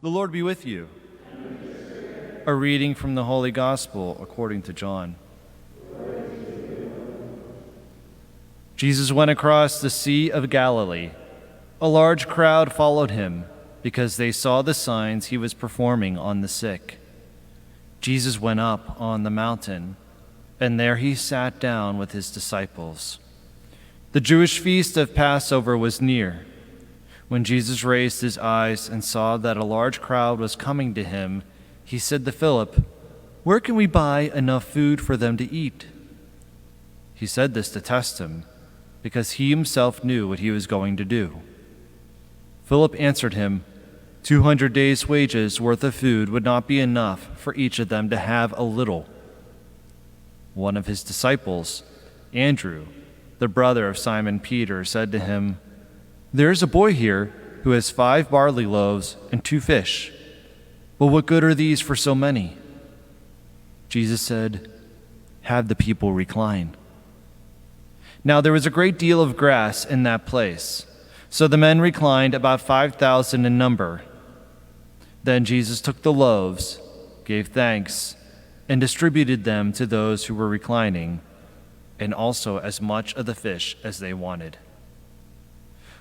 The Lord be with you. A reading from the Holy Gospel according to John. Jesus went across the Sea of Galilee. A large crowd followed him because they saw the signs he was performing on the sick. Jesus went up on the mountain, and there he sat down with his disciples. The Jewish feast of Passover was near. When Jesus raised his eyes and saw that a large crowd was coming to him, he said to Philip, "Where can we buy enough food for them to eat?" He said this to test him, because he himself knew what he was going to do. Philip answered him, 200 days' wages worth of food would not be enough for each of them to have a little. One of his disciples, Andrew, the brother of Simon Peter, said to him, "There is a boy here who has 5 barley loaves and 2 fish. But what good are these for so many?" Jesus said, "Have the people recline." Now there was a great deal of grass in that place, so the men reclined, about 5,000 in number. Then Jesus took the loaves, gave thanks, and distributed them to those who were reclining, and also as much of the fish as they wanted.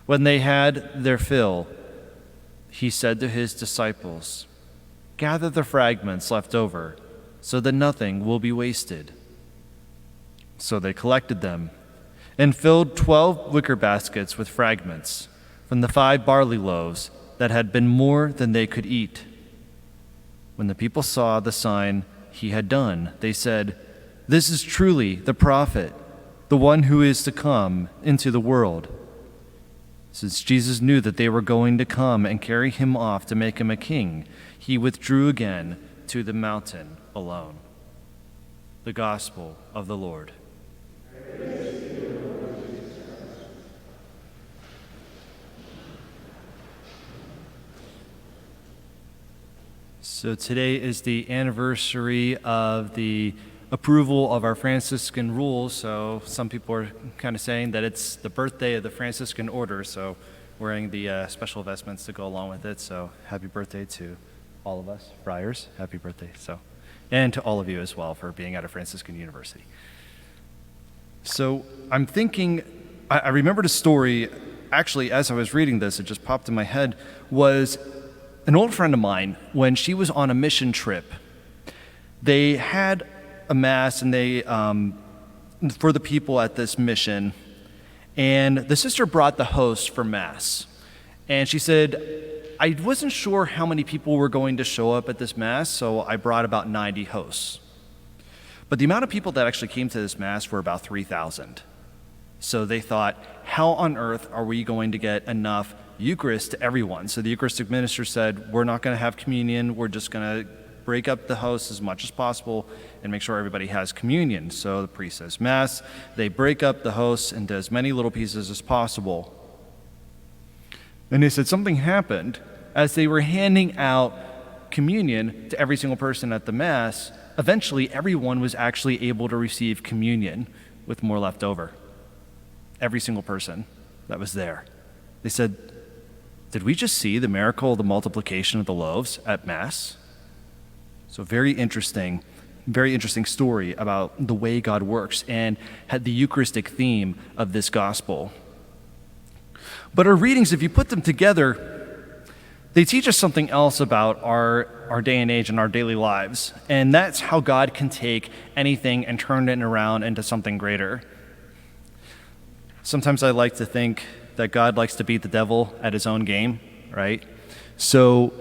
When they had their fill, he said to his disciples, "Gather the fragments left over, so that nothing will be wasted." So they collected them and filled 12 wicker baskets with fragments from the 5 barley loaves that had been more than they could eat. When the people saw the sign he had done, they said, "This is truly the prophet, the one who is to come into the world." Since Jesus knew that they were going to come and carry him off to make him a king, he withdrew again to the mountain alone. The Gospel of the Lord. So today is the anniversary of the approval of our Franciscan rules. So some people are kind of saying that it's the birthday of the Franciscan order, so wearing the special vestments to go along with it. So happy birthday to all of us, friars. Happy birthday. And to all of you as well for being at a Franciscan university. So I'm thinking, I remembered a story, actually, as I was reading this, it just popped in my head, was an old friend of mine, when she was on a mission trip, they had a mass and they for the people at this mission, and the sister brought the host for mass. And she said, "I wasn't sure how many people were going to show up at this mass, so I brought about 90 hosts." But the amount of people that actually came to this mass were about 3,000. So they thought, how on earth are we going to get enough Eucharist to everyone? So the Eucharistic minister said, we're not going to have communion, we're just going to break up the host as much as possible and make sure everybody has communion. So the priest says Mass, they break up the hosts into as many little pieces as possible. And they said something happened as they were handing out communion to every single person at the Mass. Eventually, everyone was actually able to receive communion with more left over. Every single person that was there. They said, "Did we just see the miracle of the multiplication of the loaves at Mass?" So very interesting story about the way God works and had the Eucharistic theme of this gospel. But our readings, if you put them together, they teach us something else about our day and age and our daily lives. And that's how God can take anything and turn it around into something greater. Sometimes I like to think that God likes to beat the devil at his own game, right? So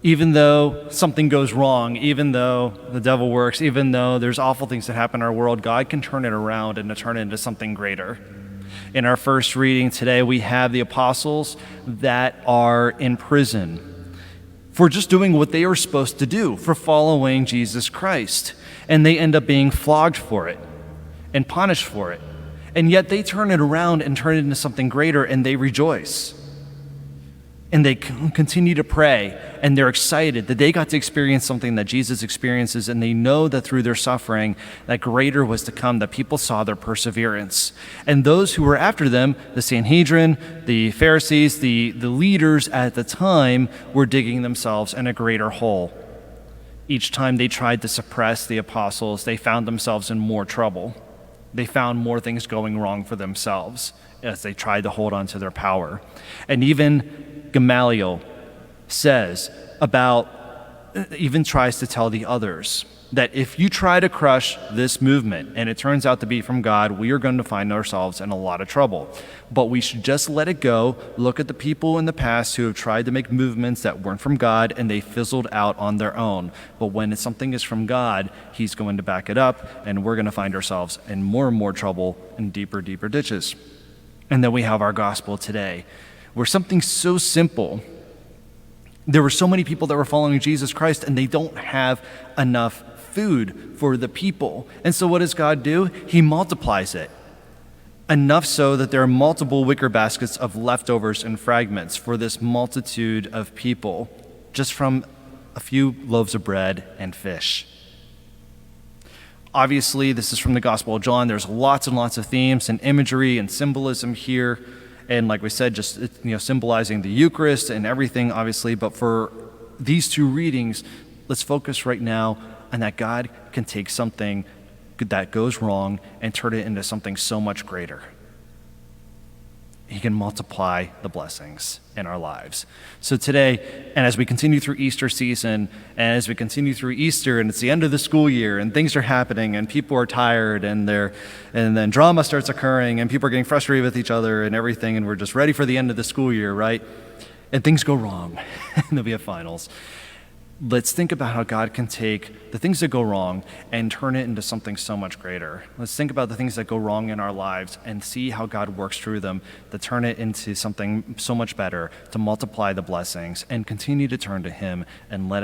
even though something goes wrong, even though the devil works, even though there's awful things that happen in our world, God can turn it around and turn it into something greater. In our first reading today, we have the apostles that are in prison for just doing what they were supposed to do, for following Jesus Christ. And they end up being flogged for it and punished for it. And yet they turn it around and turn it into something greater, and they rejoice. And they continue to pray, and they're excited that they got to experience something that Jesus experiences, and they know that through their suffering, that greater was to come, that people saw their perseverance. And those who were after them, the Sanhedrin, the Pharisees, the leaders at the time, were digging themselves in a greater hole. Each time they tried to suppress the apostles, they found themselves in more trouble. They found more things going wrong for themselves as they tried to hold on to their power. And even Gamaliel even tries to tell the others that if you try to crush this movement and it turns out to be from God, we are going to find ourselves in a lot of trouble. But we should just let it go. Look at the people in the past who have tried to make movements that weren't from God and they fizzled out on their own. But when something is from God, he's going to back it up, and we're going to find ourselves in more and more trouble and deeper ditches. And then we have our gospel today, where something so simple, there were so many people that were following Jesus Christ and they don't have enough food for the people. And so what does God do? He multiplies it. Enough so that there are multiple wicker baskets of leftovers and fragments for this multitude of people, just from a few loaves of bread and fish. Obviously, this is from the Gospel of John. There's lots and lots of themes and imagery and symbolism here. And like we said, just symbolizing the Eucharist and everything, obviously. But for these two readings, let's focus right now on that God can take something that goes wrong and turn it into something so much greater. He can multiply the blessings in our lives. So today, and as we continue through Easter season, and as we continue through Easter, and it's the end of the school year, and things are happening, and people are tired, and then drama starts occurring, and people are getting frustrated with each other and everything, and we're just ready for the end of the school year, right? And things go wrong, and then we have finals. Let's think about how God can take the things that go wrong and turn it into something so much greater. Let's think about the things that go wrong in our lives and see how God works through them to turn it into something so much better, to multiply the blessings and continue to turn to him and let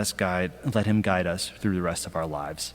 him guide us through the rest of our lives.